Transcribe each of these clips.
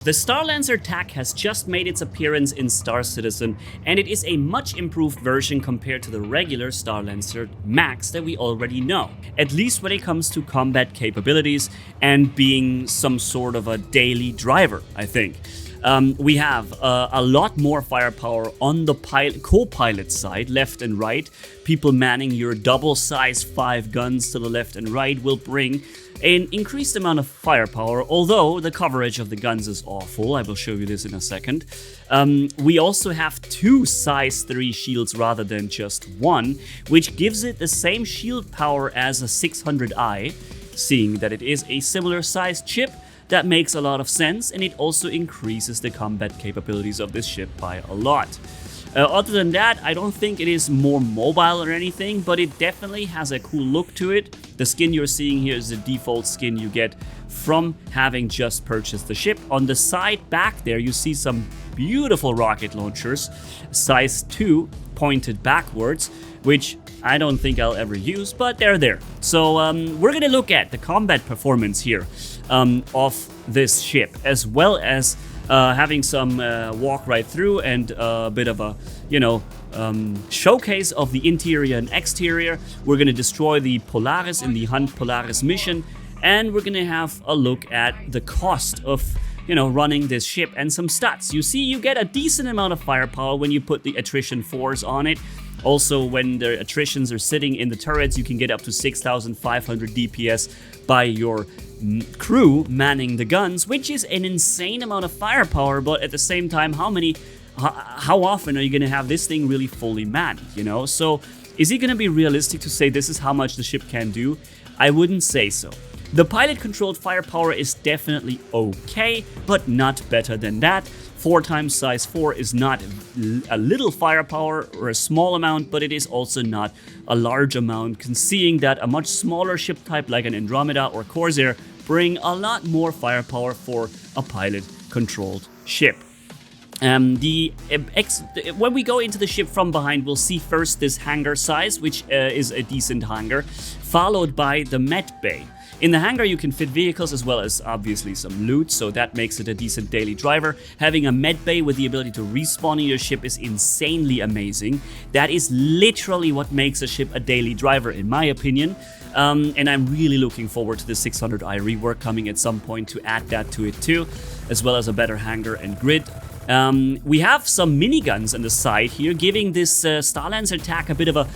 The Starlancer TAC has just made its appearance in Star Citizen, and it is a much improved version compared to the regular Starlancer Max that we already know, at least when it comes to combat capabilities and being some sort of a daily driver, I think. We have a lot more firepower on the co-pilot side, left and right. People manning your double size 5 guns to the left and right will bring an increased amount of firepower, although the coverage of the guns is awful. I will show you this in a second. We also have 2 size 3 shields rather than just 1, which gives it the same shield power as a 600i, seeing that it is a similar sized ship. That makes a lot of sense, and it also increases the combat capabilities of this ship by a lot. Other than that, I don't think it is more mobile or anything, but it definitely has a cool look to it. The skin you're seeing here is the default skin you get from having just purchased the ship. On the side back there, you see some beautiful rocket launchers, size 2, pointed backwards, which I don't think I'll ever use, but they're there. So we're gonna look at the combat performance here of this ship, as well as having some walk right through and a bit of a, showcase of the interior and exterior. We're gonna destroy the Polaris in the Hunt Polaris mission, and we're gonna have a look at the cost of running this ship and some stats. You see, you get a decent amount of firepower when you put the attrition 4s on it. Also, when the attritions are sitting in the turrets, you can get up to 6,500 DPS by your crew manning the guns, which is an insane amount of firepower. But at the same time, how often are you going to have this thing really fully manned, So is it going to be realistic to say this is how much the ship can do? I wouldn't say so. The pilot-controlled firepower is definitely okay, but not better than that. 4 times size 4 is not a little firepower or a small amount, but it is also not a large amount, seeing that a much smaller ship type like an Andromeda or Corsair bring a lot more firepower for a pilot-controlled ship. When we go into the ship from behind, we'll see first this hangar size, which is a decent hangar, followed by the med bay. In the hangar, you can fit vehicles as well as obviously some loot, so that makes it a decent daily driver. Having a med bay with the ability to respawn in your ship is insanely amazing. That is literally what makes a ship a daily driver, in my opinion. And I'm really looking forward to the 600i rework coming at some point to add that to it too, as well as a better hangar and grid. We have some miniguns on the side here, giving this Starlancer TAC a bit of a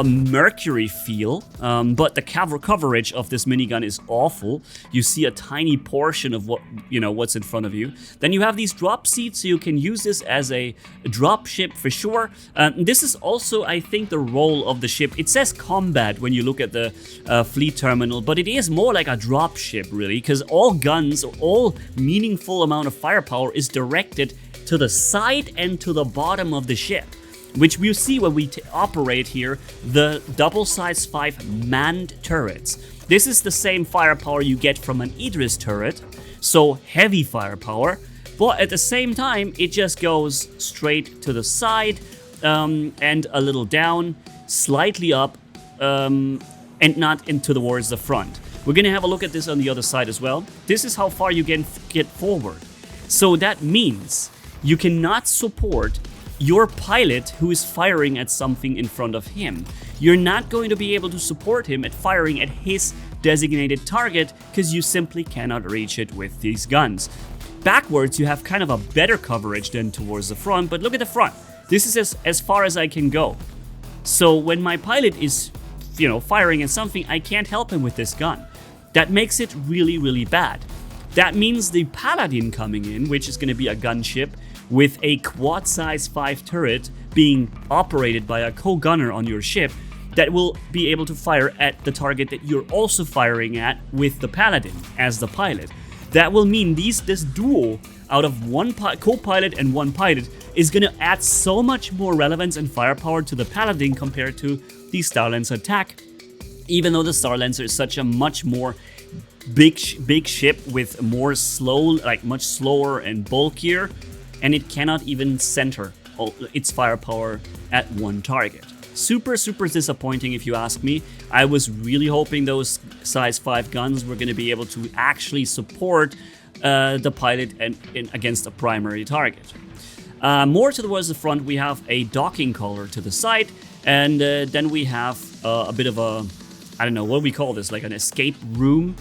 Mercury feel, but the coverage of this minigun is awful. You see a tiny portion of what's in front of you. Then you have these drop seats, so you can use this as a drop ship for sure. This is also, I think, the role of the ship. It says combat when you look at the fleet terminal, but it is more like a drop ship, really, because all guns, all meaningful amount of firepower is directed to the side and to the bottom of the ship, which we'll see when we operate here, the double size 5 manned turrets. This is the same firepower you get from an Idris turret, so heavy firepower, but at the same time, it just goes straight to the side and a little down, slightly up, and not towards the front. We're gonna have a look at this on the other side as well. This is how far you can get forward. So that means you cannot support your pilot who is firing at something in front of him. You're not going to be able to support him at firing at his designated target because you simply cannot reach it with these guns. Backwards, you have kind of a better coverage than towards the front, but look at the front. This is as far as I can go. So when my pilot is, firing at something, I can't help him with this gun. That makes it really, really bad. That means the Paladin coming in, which is going to be a gunship, with a quad size 5 turret being operated by a co-gunner on your ship that will be able to fire at the target that you're also firing at with the Paladin as the pilot. That will mean this duo out of one co-pilot and one pilot is going to add so much more relevance and firepower to the Paladin compared to the Starlancer TAC, even though the Starlancer is such a much more big ship with more much slower and bulkier, and it cannot even center its firepower at one target. Super disappointing if you ask me. I was really hoping those size 5 guns were going to be able to actually support the pilot and against a primary target. More towards the front, we have a docking collar to the side, and then we have a bit of a, I don't know what we call this, like an escape room,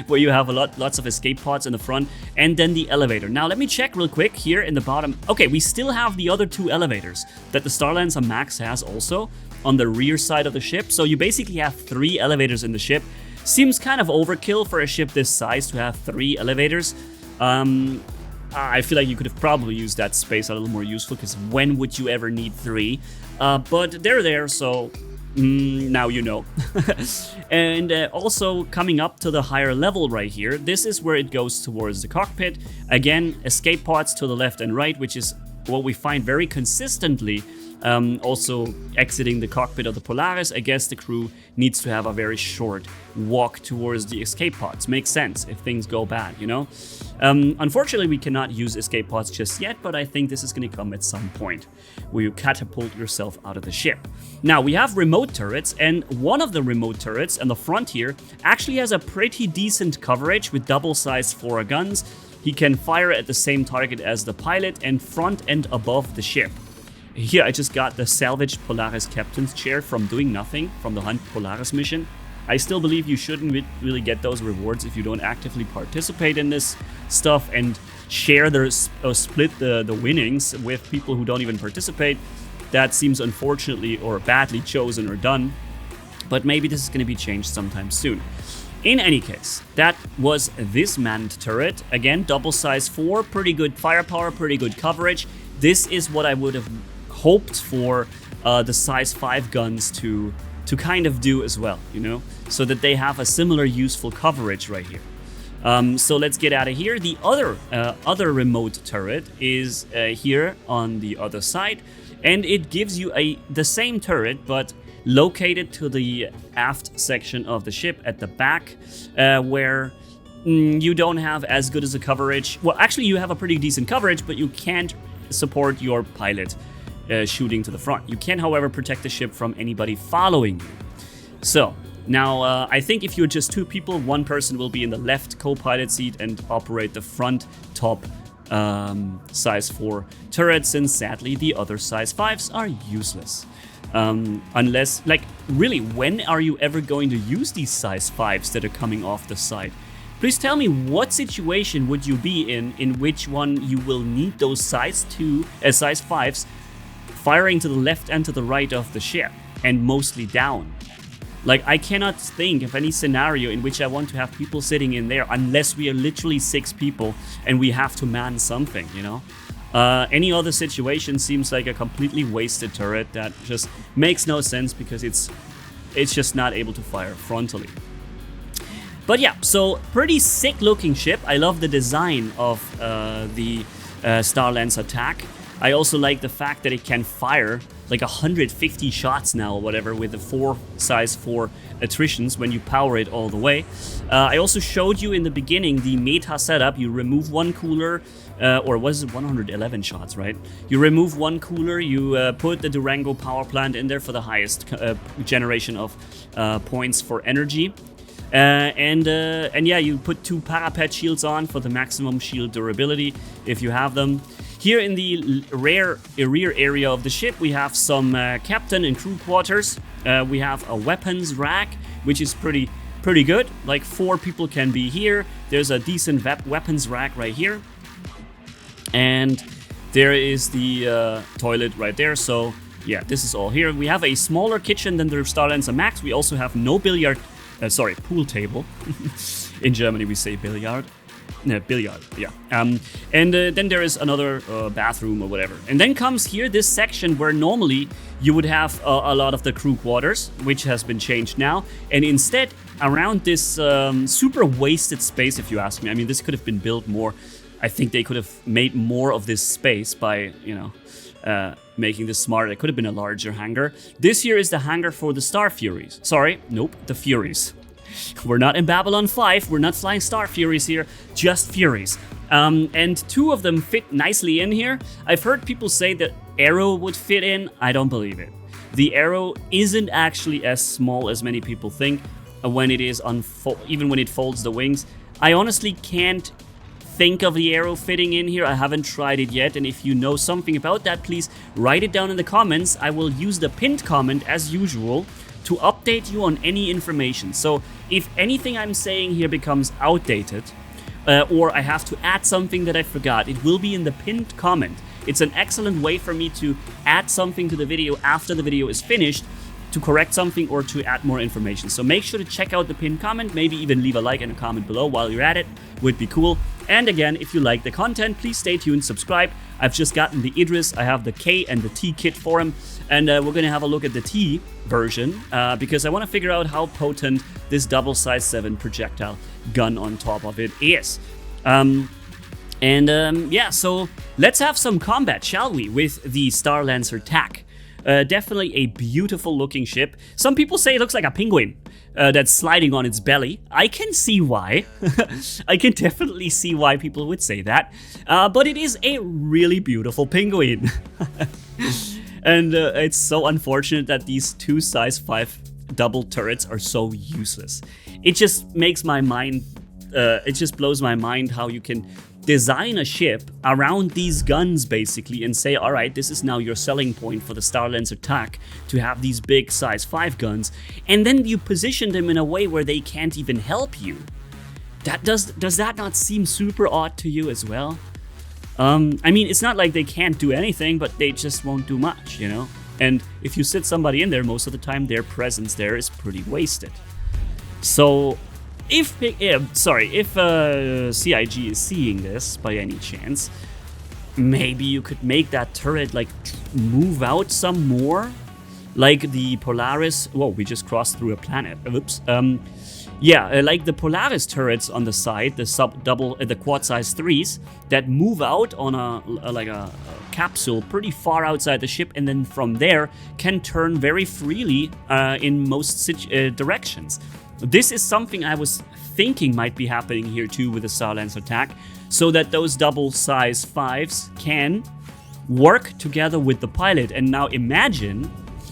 where you have lots of escape pods in the front, and then the elevator. Now let me check real quick here in the bottom. Okay, we still have the other 2 elevators that the Starlancer Max has also on the rear side of the ship. So you basically have 3 elevators in the ship. Seems kind of overkill for a ship this size to have 3 elevators. I feel like you could have probably used that space a little more useful, because when would you ever need 3? But they're there, so now you know. And also coming up to the higher level right here, this is where it goes towards the cockpit. Again, escape pods to the left and right, which is what we find very consistently. Also exiting the cockpit of the Polaris, I guess the crew needs to have a very short walk towards the escape pods. Makes sense if things go bad, you know? Unfortunately, we cannot use escape pods just yet, but I think this is going to come at some point, where you catapult yourself out of the ship. Now, we have remote turrets, and one of the remote turrets on the front here actually has a pretty decent coverage with double-sized 4 guns. He can fire at the same target as the pilot and front and above the ship. Here, I just got the salvaged Polaris captain's chair from doing nothing from the Hunt Polaris mission. I still believe you shouldn't really get those rewards if you don't actively participate in this stuff and share or split the winnings with people who don't even participate. That seems unfortunately or badly chosen or done, but maybe this is going to be changed sometime soon. In any case, that was this manned turret. Again, double size 4, pretty good firepower, pretty good coverage. This is what I would have hoped for the size 5 guns to kind of do as well, you know, so that they have a similar useful coverage right here. So let's get out of here. The other remote turret is here on the other side, and it gives you the same turret but located to the aft section of the ship at the back, where you don't have as good as a coverage. Well, actually you have a pretty decent coverage, but you can't support your pilot shooting to the front. You can, however, protect the ship from anybody following you. So now I think if you're just 2 people, 1 person will be in the left co-pilot seat and operate the front top size 4 turret, since sadly the other size 5s are useless. Unless, like, really, when are you ever going to use these size 5s that are coming off the side? Please tell me, what situation would you be in which one you will need those size 5s firing to the left and to the right of the ship, and mostly down. Like, I cannot think of any scenario in which I want to have people sitting in there, unless we are literally 6 people and we have to man something, you know? Any other situation seems like a completely wasted turret that just makes no sense, because it's just not able to fire frontally. But yeah, so pretty sick looking ship. I love the design of the Starlancer TAC. I also like the fact that it can fire like 150 shots now or whatever with the size 4 attritions when you power it all the way. I also showed you in the beginning the meta setup. You remove 1 cooler, or was it 111 shots, right? You remove 1 cooler, you put the Durango power plant in there for the highest generation of points for energy. And yeah, you put 2 parapet shields on for the maximum shield durability if you have them. Here in the rear area of the ship, we have some captain and crew quarters. We have a weapons rack, which is pretty good. Like 4 people can be here. There's a decent weapons rack right here. And there is the toilet right there. So yeah, this is all here. We have a smaller kitchen than the Starlancer Max. We also have no pool table. In Germany, we say billiard. No, billiard, yeah. And then there is another bathroom or whatever. And then comes here this section where normally you would have a lot of the crew quarters, which has been changed now. And instead, around this super wasted space, if you ask me, I mean, this could have been built more. I think they could have made more of this space by, you know, making this smarter. It could have been a larger hangar. This here is the hangar for the Star Furies. Sorry, nope, the Furies. We're not in Babylon 5, we're not flying Star Furies here, just Furies. And 2 of them fit nicely in here. I've heard people say that Arrow would fit in. I don't believe it. The Arrow isn't actually as small as many people think when it is even when it folds the wings. I honestly can't think of the arrow fitting in here. I haven't tried it yet, and if you know something about that, please write it down in the comments. I will use the pinned comment as usual to update you on any information. So if anything I'm saying here becomes outdated, or I have to add something that I forgot, it will be in the pinned comment. It's an excellent way for me to add something to the video after the video is finished, to correct something or to add more information. So make sure to check out the pinned comment, maybe even leave a like and a comment below while you're at it, would be cool. And again, if you like the content, please stay tuned, subscribe. I've just gotten the Idris, I have the K and the T kit for him, and we're gonna have a look at the T version because I wanna figure out how potent this double size 7 projectile gun on top of it is. Yeah, so let's have some combat, shall we, with the Starlancer TAC. Definitely a beautiful looking ship. Some people say it looks like a penguin that's sliding on its belly. I can see why. I can definitely see why people would say that. But it is a really beautiful penguin. And it's so unfortunate that these two size 5 double turrets are so useless. It just makes my mind, it just blows my mind how you can design a ship around these guns basically and say, all right, this is now your selling point for the Starlancer TAC to have these big size 5 guns, and then you position them in a way where they can't even help you. Does that not seem super odd to you as well? I mean, it's not like they can't do anything, but they just won't do much, you know? And if you sit somebody in there, most of the time their presence there is pretty wasted. So if CIG is seeing this by any chance, maybe you could make that turret like move out some more, like the Polaris. Whoa, we just crossed through a planet. Oops. Yeah, like the Polaris turrets on the side, the quad size 3s that move out on a capsule pretty far outside the ship, and then from there can turn very freely in most directions. This is something I was thinking might be happening here too with the Starlancer TAC, so that those double size 5s can work together with the pilot. And now imagine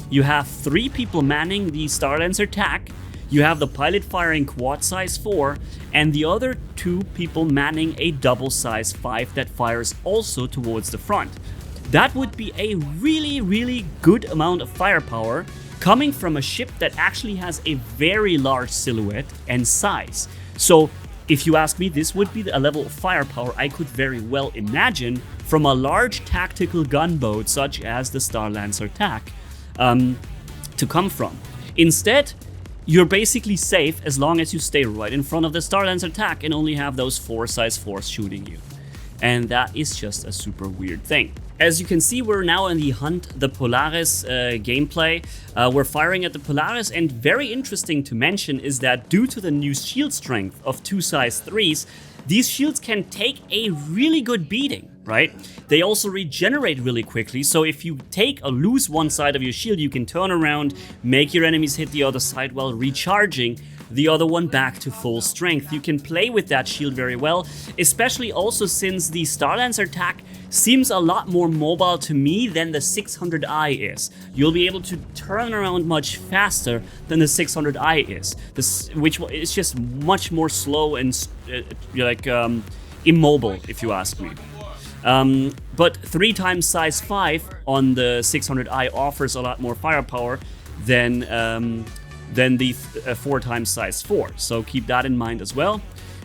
you have 3 people manning the Starlancer TAC, you have the pilot firing quad size 4, and the other 2 people manning a double size 5 that fires also towards the front. That would be a really, really good amount of firepower coming from a ship that actually has a very large silhouette and size. So if you ask me, this would be a level of firepower I could very well imagine from a large tactical gunboat such as the Starlancer TAC to come from. Instead, you're basically safe as long as you stay right in front of the Starlancer TAC and only have those 4 size 4s shooting you. And that is just a super weird thing. As you can see, we're now in the Hunt the Polaris gameplay. We're firing at the Polaris, and very interesting to mention is that due to the new shield strength of 2 size 3s, these shields can take a really good beating, right? They also regenerate really quickly, so if you lose one side of your shield, you can turn around, make your enemies hit the other side while recharging the other one back to full strength. You can play with that shield very well, especially also since the Starlancer TAC seems a lot more mobile to me than the 600i is. You'll be able to turn around much faster than the 600i is, which is just much more slow and immobile, if you ask me. But 3 times size 5 on the 600i offers a lot more firepower than the 4 times size 4, so keep that in mind as well.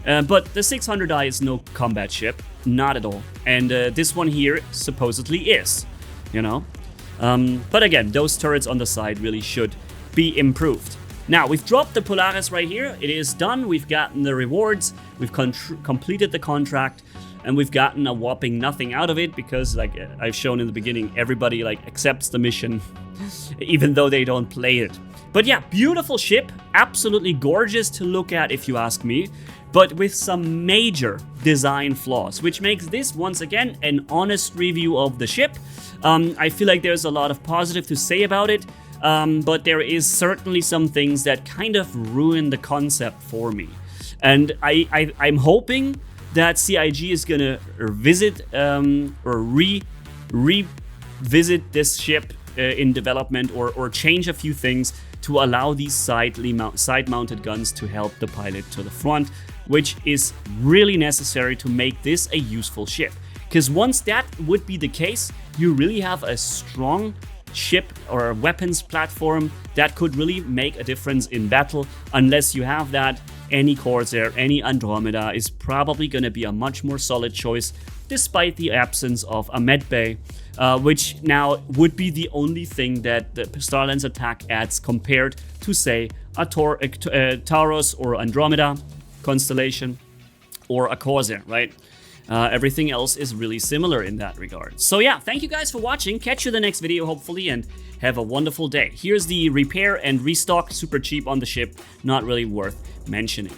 But the 600i is no combat ship, not at all, and this one here supposedly is, you know. But again, those turrets on the side really should be improved. Now, we've dropped the Polaris right here, it is done, we've gotten the rewards, we've completed the contract, and we've gotten a whopping nothing out of it because, like I've shown in the beginning, everybody accepts the mission even though they don't play it. But yeah, beautiful ship, absolutely gorgeous to look at if you ask me, but with some major design flaws, which makes this once again an honest review of the ship. I feel like there's a lot of positive to say about it, but there is certainly some things that kind of ruin the concept for me. And I'm hoping that CIG is gonna visit or revisit this ship in development, or change a few things to allow these side-mounted guns to help the pilot to the front. which is really necessary to make this a useful ship. Because once that would be the case, you really have a strong ship or a weapons platform that could really make a difference in battle. Unless you have that, any Corsair, any Andromeda is probably going to be a much more solid choice, despite the absence of a medbay, which now would be the only thing that the Starlancer TAC adds compared to, say, a Taurus or Andromeda constellation or a Corsair, right? Everything else is really similar in that regard. So yeah, thank you guys for watching. Catch you in the next video, hopefully, and have a wonderful day. Here's the repair and restock, super cheap on the ship, not really worth mentioning.